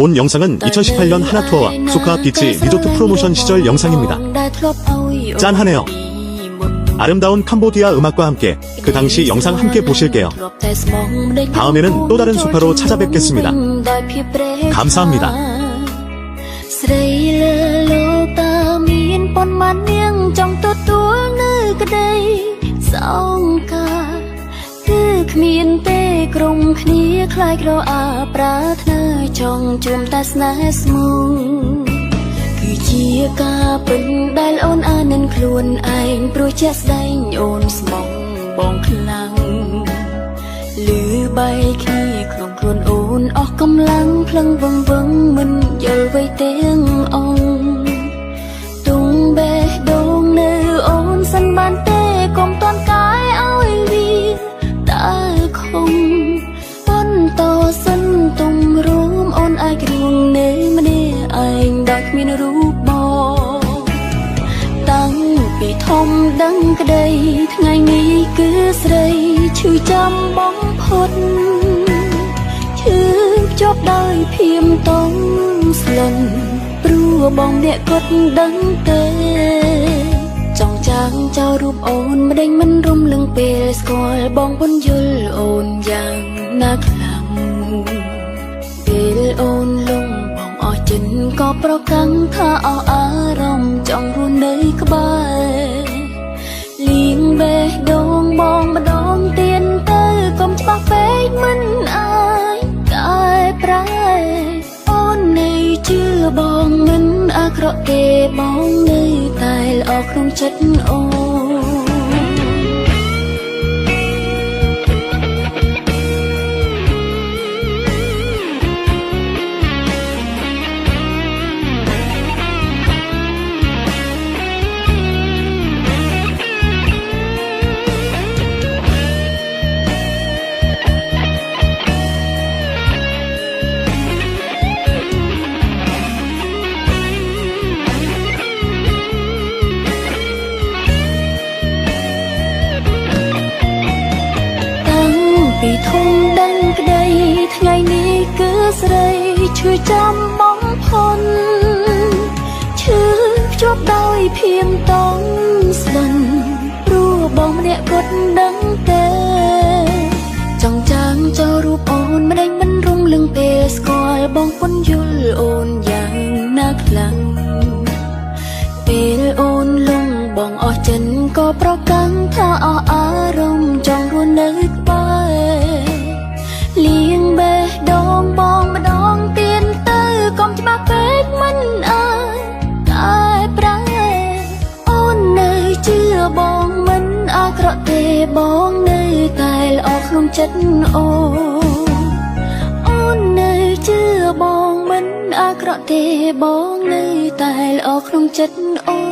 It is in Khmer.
본 영상은 2018년 하나투어와 소카 비치 리조트 프로모션 시절 영상입니다. 짠하네요. 아름다운 캄보디아 음악과 함께 그 당시 영상 함께 보실게요. 다음에는 또 다른 소카로 찾아뵙겠습니다. 감사합니다.គ្មានទេក្រុមគ្នាខ្លាយក្រអាប្រាថ្នាចង់ជួបតែស្នេហ៍ស្មូគឺជាការពិនដែលអូនអាននឹងខ្លួនឯងព្រោះជាក់ស្ដែងអូនស្មងបងខ្លាំងលឺបែកគ្នាក្នុងខ្លួនអូនអស់កម្លាំងភ្លឹងវឹងវឹងមិនយល់អ្វីទាំងអង្គទុំបេះដូងនៅអូនសិនបានទេកុំតន់កាយឲ្យវាខំបន្តសិនទុំរួមអូនអាចគ្រួងនៅម្នាក់ឯងដោយគ្មានរូបបងតាំងពីធំដឹងក្តីថ្ងៃនេះគឺស្រីឈឺចាំបងផុតឈឺជាប់ដោយភៀមតងស្លុនព្រោះបងអ្នកគាត់ដឹងទេចង់ចាំងចោលរូបអូនម្ដេចមិនរំលឹងពេលស្គាល់បងពន្យល់អូនយ៉ាងណាខ្លាំងពេលអូនលងបងអស់ចិនក៏ប្រកាំងថាអស់អារម្មណ៍ចង់រស់នៅក្បែរលៀងបេះដូងបងម្ដងទៀតទៅកុំច្បាស់ពេកមិនអាចកែប្រែអូននៅជឿបងមិនអាក្រក់ទេបងនៅតែល្អក្នុងចិត្តអូនពីធំដឹងក្តីថ្ងៃនេះគឺស្រីឈឺចាំបងផុនឈឺភ្ជាប់ដោយភៀមតងស្លុនព្រោះបងម្នាក់គាត់ដឹងទេចង់ចាំងចោលរូបអូនម្ដេចមិនរំលឹងពេលស្គាល់បងពន្យល់អូនយ៉ាងណាខ្លាំងពេលអូនលងបងអស់ចិនក៏ប្រកាំងថាអស់អារម្មណ៍ចង់រស់នៅក្បែរលៀងបេះដូងបងម្ដងទៀតទៅកុំច្បាស់ពេកមិនអាចកែប្រែអូននៅជឿបងមិនអាក្រក់ទេបងនៅតែល្អក្នុងចិត្តអូននៅជឿបងមិនអាក្រក់ទេបងនៅតែល្អក្នុងចិត្តអូ